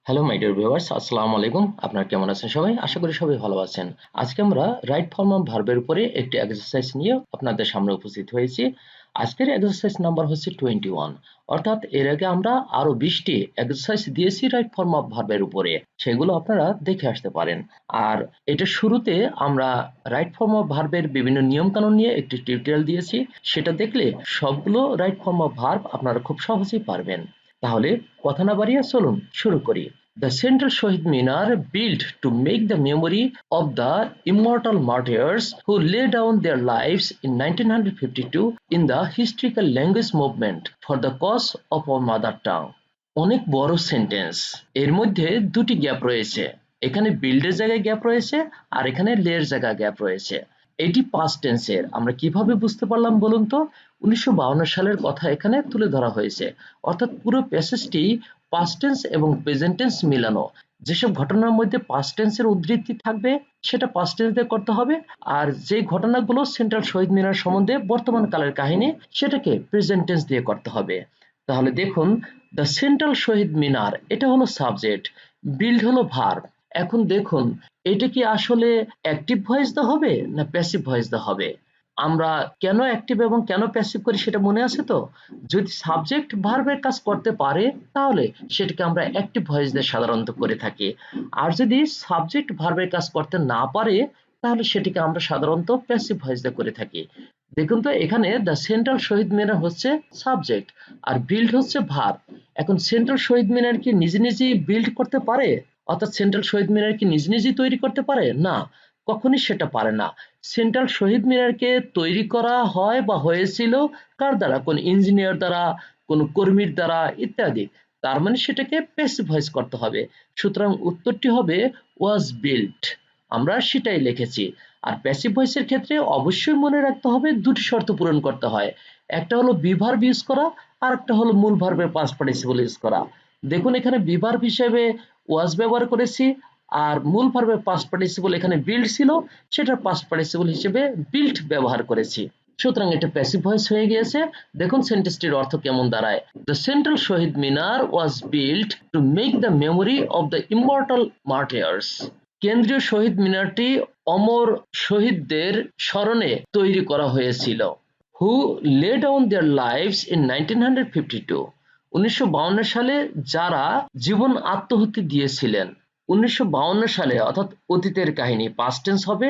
Hello my dear viewers, আসসালামু আলাইকুম। আপনারা কেমন আছেন সবাই? আশা করি সবাই ভালো আছেন। আজকে আমরা রাইট ফর্ম অফ ভার্বের উপরে একটি এক্সারসাইজ নিয়ে আপনাদের সামনে উপস্থিত হয়েছি। আজকের এক্সারসাইজ নাম্বার হচ্ছে 21। অর্থাৎ এর আগে আমরা আরো 20টি এক্সারসাইজ দিয়েছি রাইট ফর্ম অফ ভার্বের উপরে। সেগুলো আপনারা দেখে আসতে পারেন। আর এটা শুরুতে আমরা রাইট ফর্ম অফ ভার্বের বিভিন্ন নিয়ম কানুন নিয়ে একটি টিউটোরিয়াল দিয়েছি। সেটা দেখলে সবগুলো রাইট ফর্ম অফ ভার্ব আপনারা খুব সহজেই পারবেন। তাহলে কথা না বাড়িয়ে চলুন শুরু করি। The central Shahid Minar built to make the memory of the immortal martyrs who laid down their lives in 1952 in the historical language movement for the cause of our mother tongue. অনেক বড় sentence, এর মধ্যে দুটি gap রয়েছে। এখানে বিল্ডের জায়গায় gap রয়েছে আর এখানে লের জায়গায় গ্যাপ রয়েছে। এটি পাস্ট টেন্সের। আমরা কিভাবে বুঝতে পারলাম বলুন তো? 1952 সালের কথা এখানে তুলে ধরা হয়েছে। অর্থাৎ পুরো প্যাসেজটি পাস্ট টেন্স এবং প্রেজেন্ট টেন্স মিলানো। যেসব ঘটনার মধ্যে পাস্ট টেন্সের উদ্ধৃতি থাকবে সেটা পাস্ট টেন্স দিয়ে করতে হবে, আর যে ঘটনাগুলো সেন্ট্রাল শহীদ মিনার সম্বন্ধে বর্তমান কালের কাহিনী সেটাকে প্রেজেন্ট টেন্স দিয়ে করতে হবে। তাহলে দেখুন, দ্য সেন্ট্রাল শহীদ মিনার এটা হলো সাবজেক্ট, বিল্ড হলো ভার্ব। এখন দেখুন, এটা কি আসলে অ্যাক্টিভ ভয়েস দা হবে না প্যাসিভ ভয়েস দা হবে? আমরা কেন অ্যাক্টিভ এবং কেন প্যাসিভ করি সেটা মনে আছে তো? যদি সাবজেক্ট ভার্বের কাজ করতে পারে তাহলে সেটাকে আমরা অ্যাক্টিভ ভয়েস দিয়ে সাধারণত করে থাকি। আর যদি সাবজেক্ট ভার্বের কাজ করতে না পারে তাহলে সেটাকে আমরা সাধারণত প্যাসিভ ভয়েস দিয়ে করে থাকি। দেখুন তো, এখানে দ্য সেন্ট্রাল শহীদ মিনার হচ্ছে সাবজেক্ট আর বিল্ড হচ্ছে ভার্ব। এখন সেন্ট্রাল শহীদ মিনার কি নিজে নিজেই বিল্ড করতে পারে? অর্থাৎ সেন্ট্রাল শহীদ মিনার কি নিজে নিজেই তৈরি করতে পারে? না, কখনই সেটা পারে না। সেন্ট্রাল শহীদ মিনারকে তৈরি করা হয় বা হয়েছিল কার দ্বারা? কোন ইঞ্জিনিয়ার দ্বারা, কোন কর্মীর দ্বারা ইত্যাদি। তার মানে সেটাকে প্যাসিভ ভয়েস করতে হবে। সুতরাং উত্তরটি হবে ওয়াজ বিল্ট। আমরা সেটাই লিখেছি। আর প্যাসিভ ভয়েসের ক্ষেত্রে অবশ্যই মনে রাখতে হবে দুটি শর্ত পূরণ করতে হয়। একটা হলো বি ভার্ব ইউজ করা, আর একটা হলো মূল ভার্বের পাস্ট পার্টিসিপল ইউজ করা। দেখুন, এখানে বি ভার্ব হিসেবে ওয়াজ ব্যবহার করেছি, আর মূল ভার্বের পাস্ট পার্টিসিপল এখানে বিল্ড ছিল, সেটার পাস্ট পার্টিসিপল হিসেবে বিল্ট ব্যবহার করেছি। সুতরাং এটা প্যাসিভ ভয়েস হয়ে গিয়েছে। দেখুন সেন্টেন্সটির অর্থ কেমন দাঁড়ায়। The central Shaheed Minar was built to make the memory of the immortal martyrs. কেন্দ্রীয় শহীদ মিনারটি অমর শহীদদের স্মরণে তৈরি করা হয়েছিল। হু lay down their lives in 1952। 1952 সালে যারা জীবন আত্মহতি দিয়েছিলেন। 1952 সালে অর্থাৎ অতীতের কাহিনী, পাস্ট টেন্স হবে,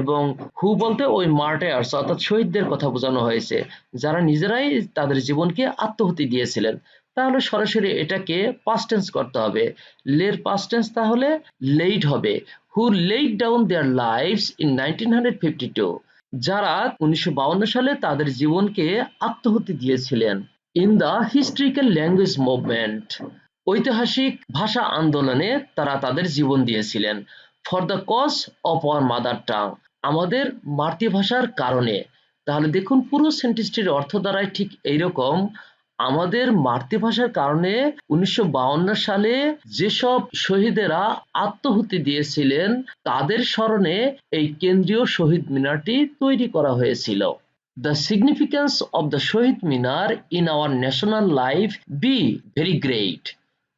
এবং হু বলতে ওই মার্টায়ার্স অর্থাৎ শহীদদের কথা বোঝানো হয়েছে যারা নিজেরাই তাদের জীবনকে আত্মহতি দিয়েছিলেন। তাহলে সরাসরি এটাকে পাস্ট টেন্স করতে হবে। লের পাস্ট টেন্স তাহলে লেইড হবে। Who laid down their lives in 1952। যারা 1952 সালে তাদের জীবনকে আত্মহতি দিয়েছিলেন। In the historical language movement. ঐতিহাসিক ভাষা আন্দোলনে তারা তাদের জীবন দিয়েছিলেন। For the cause of our mother tongue. আমাদের মাতৃভাষার কারণে। তাহলে দেখুন পুরো সেন্টেন্সটির অর্থ দাঁড়ায় ঠিক এইরকম। আমাদের মাতৃভাষার কারণে 1952 সালে যেসব শহীদেরা আত্মহুতি দিয়েছিলেন তাদের স্মরণে এই কেন্দ্রীয় শহীদ মিনারটি তৈরি করা হয়েছিল। The significance of the Shahid Minar in our national life be very great.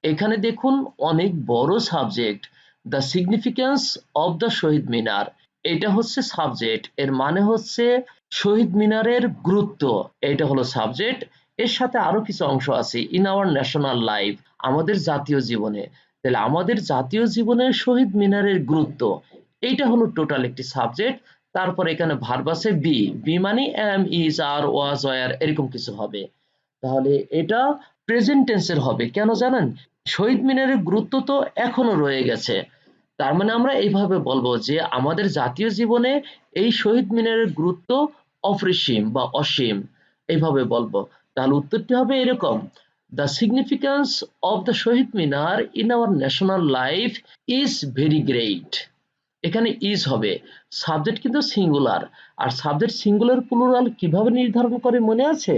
এখানে দেখুন অনেক বড় subject. The significance of the শহীদ মিনার, এটা হচ্ছে সাবজেক্ট। এর মানে হচ্ছে শহীদ মিনারের গুরুত্ব, এটা হলো সাবজেক্ট। এর সাথে আরো কিছু অংশ আছে, ইন আওয়ার ন্যাশনাল লাইফ, আমাদের জাতীয় জীবনে। তাহলে আমাদের জাতীয় জীবনের শহীদ মিনারের গুরুত্ব, এইটা হলো টোটাল একটি সাবজেক্ট। তারপর এখানে ভার্ব আছে বি, বি মানে am, is, are, was, were এরকম কিছু হবে। তাহলে এটা প্রেজেন্ট টেন্সের হবে। কেন জানেন? শহীদ মিনারের গুরুত্ব তো এখনো রয়ে গেছে। তার মানে আমরা এইভাবে বলবো যে আমাদের জাতীয় জীবনে এই শহীদ মিনারের গুরুত্ব অপরিসীম বা অসীম, এইভাবে বলবো। তাহলে উত্তরটি হবে এরকম, the significance of the Shaheed Minar in our national life is very great. এখানে ইজ হবে, সাবজেক্ট কিন্তু সিঙ্গুলার। আর সাবজেক্ট সিঙ্গুলার প্লুরাল কিভাবে নির্ধারণ করে মনে আছে?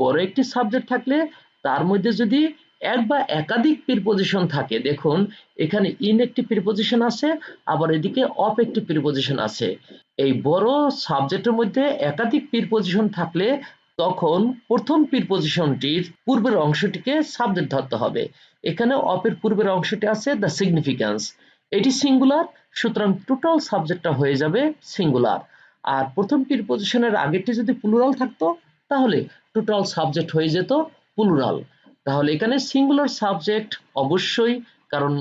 বড় একটি সাবজেক্ট থাকলে তার মধ্যে যদি এক বা একাধিক প্রিপজিশন থাকে। দেখুন এখানে ইন একটি প্রিপজিশন আছে, আবার এদিকে অফ একটি প্রিপজিশন আছে। এই বড় সাবজেক্টের মধ্যে একাধিক প্রিপজিশন থাকলে তখন প্রথম প্রিপজিশনটির পূর্বের অংশটিকে সাবজেক্ট ধরতে হবে। এখানে অপের পূর্বের অংশটি আছে দ্য সিগনিফিক্যান্স, এটি সিঙ্গুলার, সুতরাং টোটাল সাবজেক্টটা হয়ে যাবে সিঙ্গুলার। আর প্রথম প্রিপজিশনের আগেরটি যদি প্লুরাল থাকতো তাহলে টোটাল সাবজেক্ট হয়ে যেত প্লুরাল। তাহলে এখানে সিঙ্গুলার সাবজেক্ট অবশ্যই, কারণ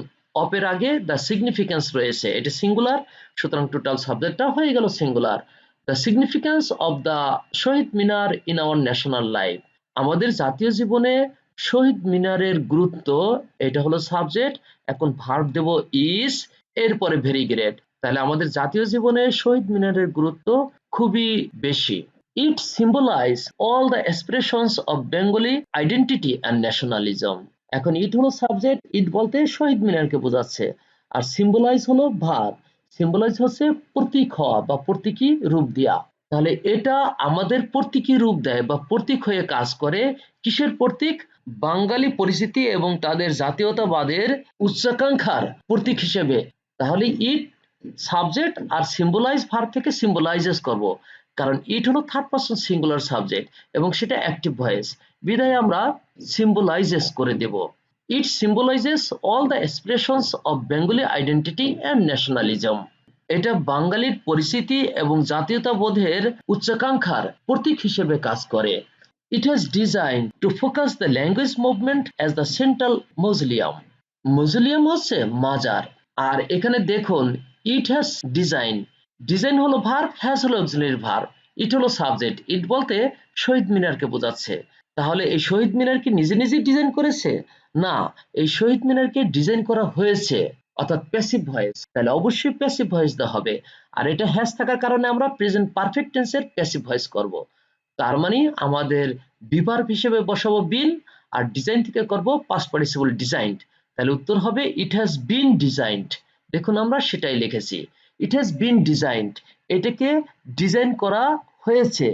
অপের আগে দ্য সিগনিফিক্যান্স রয়েছে, এটি সিঙ্গুলার, সুতরাং টোটাল সাবজেক্টটা হয়ে গেল singular. The significance of the Shaheed Minar in our national life, আমাদের জাতীয় জীবনে শহীদ মিনারের গুরুত্ব, এটা হলো সাবজেক্ট। এখন ভার্ব দেব ইজ, এরপরে ভেরি গ্রেট। তাহলে আমাদের জাতীয় জীবনে শহীদ মিনারের গুরুত্ব খুবই বেশি। It symbolize all the expressions of Bengali identity and nationalism. এখন ইট হলো সাবজেক্ট, ইট বলতে শহীদ মিনারকে বোঝাচ্ছে, আর সিম্বলাইজ হলো ভার্ব। সিম্বলাইজ হচ্ছে প্রতীক হওয়া বা প্রতীকী রূপ দেয়া। তাহলে এটা আমাদের প্রতীকী রূপ দেয় বা প্রতীক হয়ে কাজ করে। কিসের প্রতীক? বাঙালি পরিচিতি এবং তাদের জাতীয়তাবাদের উচ্চাকাঙ্ক্ষার প্রতীক হিসেবে। তাহলে it subject R symbolise verb থেকে সিম্বলাইজেস করব, কারণ ইট হলো থার্ড পারসন সিঙ্গুলার সাবজেক্ট এবং সেটা অ্যাক্টিভ ভয়েস, বিধায় আমরা সিম্বলাইজেস করে দেব। It symbolizes all the expressions of Bengali identity and nationalism. এটা বাঙালির পরিচিতি এবং জাতীয়তাবোধের উচ্চাকাঙ্ক্ষার প্রতীক হিসেবে কাজ করে। It has designed to focus the language movement as the central mausoleum. Mausoleum হচ্ছে মাজার, আর এখানে দেখুন it has designed, ডিজাইন হলো ভার্ব, has হলো অক্সিলারি ভার্ব, it হলো সাবজেক্ট। ইট বলতে শহীদ মিনারকে বোঝাচ্ছে। তাহলে এই শহীদ মিনার কি নিজে নিজে ডিজাইন করেছে? না, এই শহীদ মিনারকে ডিজাইন করা হয়েছে, অর্থাৎ প্যাসিভ ভয়েস। তাহলে অবশ্যই প্যাসিভ ভয়েস দেওয়া হবে, আর এটা হ্যাজ থাকার কারণে আমরা প্রেজেন্ট পারফেক্ট টেন্সের প্যাসিভ ভয়েস করব। তার মানে আমাদের বিভার্ব হিসেবে বসাবো বিন, আর ডিজাইন থেকে করব পাস্ট পার্টিসিপল ডিজাইনড। তাহলে উত্তর হবে ইট হ্যাজ বিন ডিজাইনড। দেখুন আমরা সেটাই লিখেছি, ইট হ্যাজ বিন ডিজাইনড, এটাকে ডিজাইন করা হয়েছে।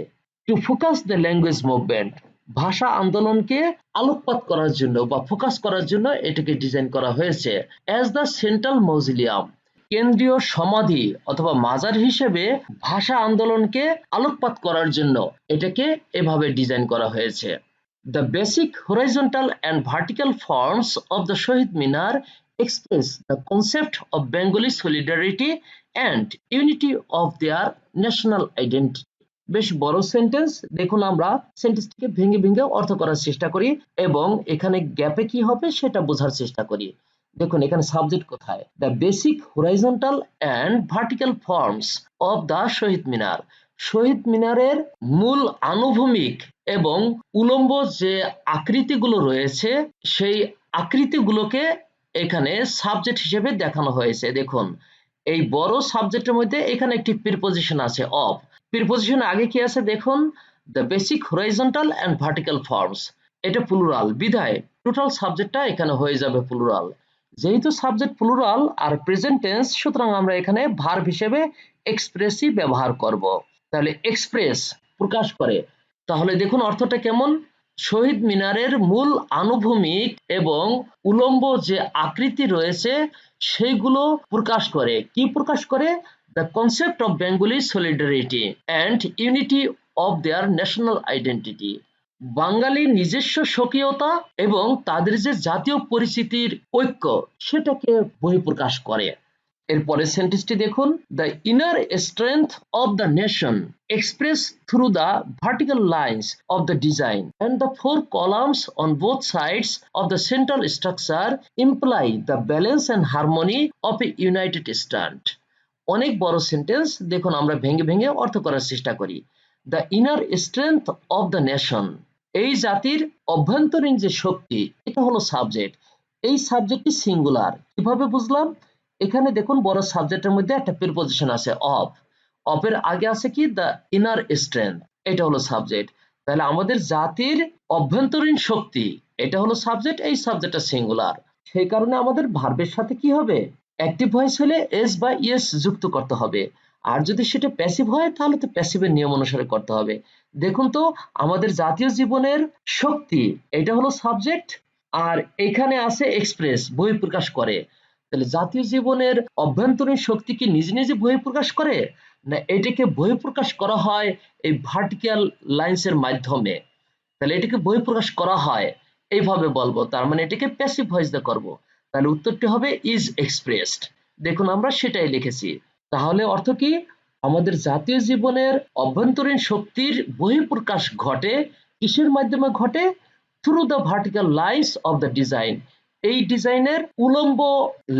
To focus the language movement, ভাষা আন্দোলনকে আলোকপাত করার জন্য বা ফোকাস করার জন্য এটাকে ডিজাইন করা হয়েছে। অ্যাজ দ্য সেন্ট্রাল মausoleum, কেন্দ্রীয় সমাধি অথবা মাজার হিসেবে ভাষা আন্দোলনকে আলোকপাত করার জন্য এটাকে এভাবে ডিজাইন করা হয়েছে। The basic horizontal and vertical forms of the Shahid Minar express the concept of Bengali solidarity and unity of their national identity. বেশ বড় সেন্টেন্স, দেখুন আমরা সেন্টেন্সটিকে ভেঙে ভেঙে অর্থ করার চেষ্টা করি এবং এখানে গ্যাপে কি হবে সেটা বোঝার চেষ্টা করি। দেখুন এখানে সাবজেক্ট কোথায়? The basic horizontal and vertical forms of the Shaheed Minar, শহীদ মিনারের মূল আনুভূমিক এবং উলম্ব যে আকৃতিগুলো রয়েছে সেই আকৃতিগুলোকে এখানে সাবজেক্ট হিসেবে দেখানো হয়েছে। দেখুন এই বড় সাবজেক্টের মধ্যে এখানে একটি প্রিপজিশন আছে অফ, প্রিপজিশন আগে কি আছে দেখুন, the basic horizontal and vertical forms, এটা প্লুরাল, বিধায় টোটাল সাবজেক্টটা এখানে হয়ে যাবে প্লুরাল। যেহেতু সাবজেক্ট প্লুরাল আর প্রেজেন্ট টেন্স, সুতরাং আমরা এখানে ভার্ব হিসেবে এক্সপ্রেসই ব্যবহার করব। তাহলে এক্সপ্রেস প্রকাশ করে, তাহলে দেখুন অর্থটা কেমন? শহীদ মিনারের মূল আনুভূমিক এবং উলম্ব যে আকৃতি রয়েছে সেইগুলো প্রকাশ করে। কি প্রকাশ করে? The concept of Bengali solidarity and unity of their national identity, বাঙালির নিজস্ব স্বকীয়তা এবং তাদের যে জাতীয় পরিচিতির ঐক্য সেটাকে বহিঃপ্রকাশ করে। এরপরের সেন্টেন্সটি দেখুন, the inner strength of the nation express through the vertical lines of the design and the four columns on both sides of the central structure imply the balance and harmony of a united stand. অনেক বড় sentence, দেখুন আমরা ভেঙে ভেঙে অর্থ করার চেষ্টা করি। The inner strength of the nation, এই জাতির অভ্যন্তরীণ যে শক্তি, এটা হলো সাবজেক্ট। এই সাবজেক্টটি সিঙ্গুলার, কিভাবে বুঝলাম? এখানে দেখুন বড় সাবজেক্টের মধ্যে একটা প্রিপজিশন আছে অফ, অফের আগে আছে কি দ্য ইনার স্ট্রেংথ, এটা হলো সাবজেক্ট। তাহলে আমাদের জাতির অভ্যন্তরীণ শক্তি, এটা হলো সাবজেক্ট, এই সাবজেক্টটা সিঙ্গুলার, সেই কারণে আমাদের ভার্বের সাথে কি হবে? অ্যাক্টিভ ভয়েস হলে এস বা ইয়েস যুক্ত করতে হবে, আর যদি সেটা প্যাসিভ হয় তাহলে তো প্যাসিভের নিয়ম অনুসারে করতে হবে। দেখুন তো আমাদের জাতীয় জীবনের শক্তি, এটা হলো সাবজেক্ট, আর এখানে আছে এক্সপ্রেস, বহিঃপ্রকাশ করে। তাহলে জাতীয় জীবনের অভ্যন্তরীণ শক্তি কি নিজে নিজে বহিঃপ্রকাশ করে? না এটাকে বহিঃপ্রকাশ করা হয় এই ভার্টিক্যাল লাইন্সের মাধ্যমে, তাহলে এটাকে বহিঃপ্রকাশ করা হয় এইভাবে বলবো, তার মানে এটাকে প্যাসিভ ভয়েস দিয়ে করব, তাহলে উত্তরটি হবে ইজ এক্সপ্রেসড। দেখুন আমরা সেটাই লিখেছি। তাহলে অর্থ কি, আমাদের জাতীয় জীবনের অভ্যন্তরীণ শক্তির বহিঃপ্রকাশ ঘটে কিসের মাধ্যমে ঘটে? Through the vertical lines of the design, এই ডিজাইনের উলম্ব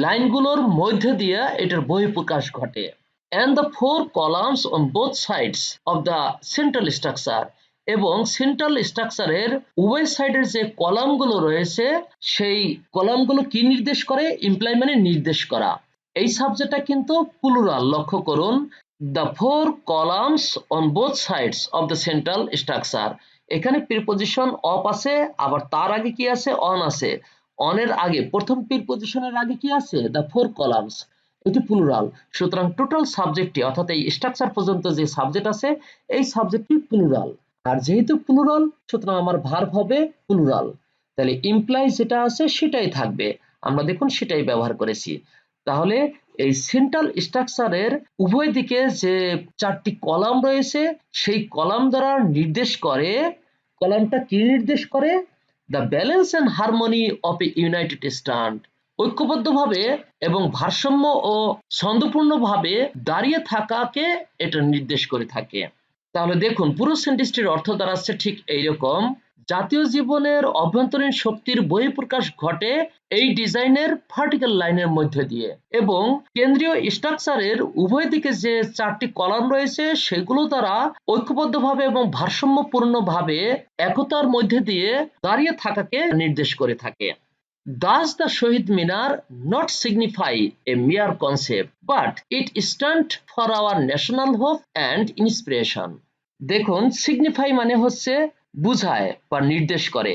লাইনগুলোর মধ্য দিয়ে এটার বহিঃপ্রকাশ ঘটে। and the four columns on both sides of the central structure, এবং সেন্ট্রাল স্ট্রাকচারের উভয় সাইডের যে কলামগুলো রয়েছে সেই কলামগুলো কি নির্দেশ করে? ইমপ্লাই মানে নির্দেশ করা। এই সাবজেক্টটা কিন্তু প্লুরাল, লক্ষ্য করুন, the four columns on both sides of the central structure, এখানে প্রিপজিশন অফ আছে, আবার তার আগে কি আছে? অন আছে। অনের আগে প্রথম প্রিপজিশনের আগে কি আছে? the four columns, এটি প্লুরাল। সুতরাং টোটাল সাবজেক্টটি অর্থাৎ এই স্ট্রাকচার পর্যন্ত যে সাবজেক্ট আছে এই সাবজেক্টটি প্লুরাল, আর যেহেতু প্লুরাল সুতরাং আমার ভার্ব হবে প্লুরাল, তাহলে ইমপ্লাই যেটা আছে সেটাই থাকবে, আমরা দেখুন সেটাই ব্যবহার করেছি। তাহলে এই সেন্ট্রাল স্ট্রাকচারের উভয় দিকে যে চারটি কলাম রয়েছে সেই কলাম দ্বারা নির্দেশ করে, কলামটা কি নির্দেশ করে? The balance and harmony of a united stand, ঐক্যবদ্ধভাবে এবং ভারসাম্য ও ছন্দপূর্ণভাবে দাঁড়িয়ে থাকাকে এটা নির্দেশ করে থাকে। তাহলে দেখুন পুরো সেন্টেন্সটির অর্থ দাঁড়াচ্ছে ঠিক এইরকম, জাতীয় জীবনের অভ্যন্তরীণ শক্তির বহিঃপ্রকাশ ঘটে এই ডিজাইনের ভার্টিক্যাল লাইনের মধ্য দিয়ে, এবং কেন্দ্রীয় স্ট্রাকচারের উভয় দিকে যে চারটি কলাম রয়েছে সেগুলো দ্বারা ঐক্যবদ্ধভাবে এবং ভারসাম্যপূর্ণভাবে একতার মধ্যে দিয়ে দাঁড়িয়ে থাকাকে নির্দেশ করে থাকে। Thus the Shahid Minar not signify a mere concept, but it stands for our national hope and inspiration. দেখুন signify মানে হচ্ছে বুঝায় বা নির্দেশ করে।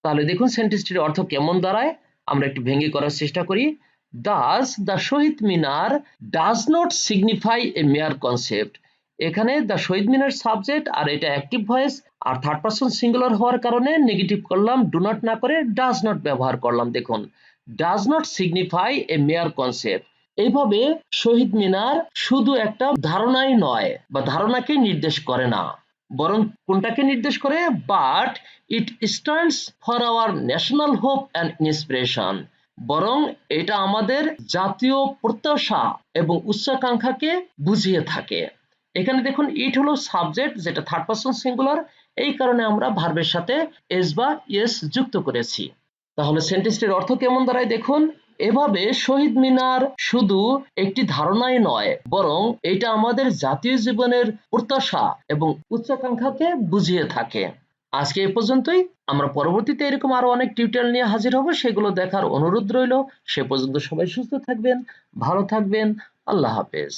তাহলে দেখুন সেন্টেন্সটির অর্থ কেমন দাঁড়ায়, আমরা একটু ভেঙে করার চেষ্টা করি। Thus the Shahid Minar does not signify a mere concept. এখানে দ্য শহীদ মিনার সাবজেক্ট আর এটা অ্যাক্টিভ ভয়েস, আর থার্ড পারসন সিঙ্গুলার হওয়ার কারণে নেগেটিভ করলাম, ডু নট না করে ডাজ নট ব্যবহার করলাম। দেখুন does not signify a mere concept, এইভাবে শহীদ মিনার শুধু একটা ধারণাই নয় বা ধারণাকে নির্দেশ করে না, বরং কোনটাকে নির্দেশ করে? But it stands for our national hope and inspiration, বরং এটা আমাদের জাতীয় প্রত্যাশা এবং উচ্চাকাঙ্ক্ষাকে বুঝিয়ে থাকে। এখানে দেখুন ইট হলো সাবজেক্ট যেটা থার্ড পারসন সিঙ্গুলার, এই কারণে আমরা ভার্বের সাথে এস বা ইয়েস যুক্ত করেছি। তাহলে সেন্টেন্সটির অর্থ কেমন দাঁড়ায় দেখুন, এভাবে শহীদ মিনার শুধু একটি ধারণাই নয় বরং এটা আমাদের জাতীয় জীবনের প্রত্যাশা এবং উচ্চাকাঙ্ক্ষাকে বুঝিয়ে থাকে। আজকে এ পর্যন্তই, আমরা পরবর্তীতে এরকম আরো অনেক টিউটোরিয়াল নিয়ে হাজির হব, সেগুলো দেখার অনুরোধ রইল। সে পর্যন্ত সবাই সুস্থ থাকবেন, ভালো থাকবেন, আল্লাহ হাফেজ।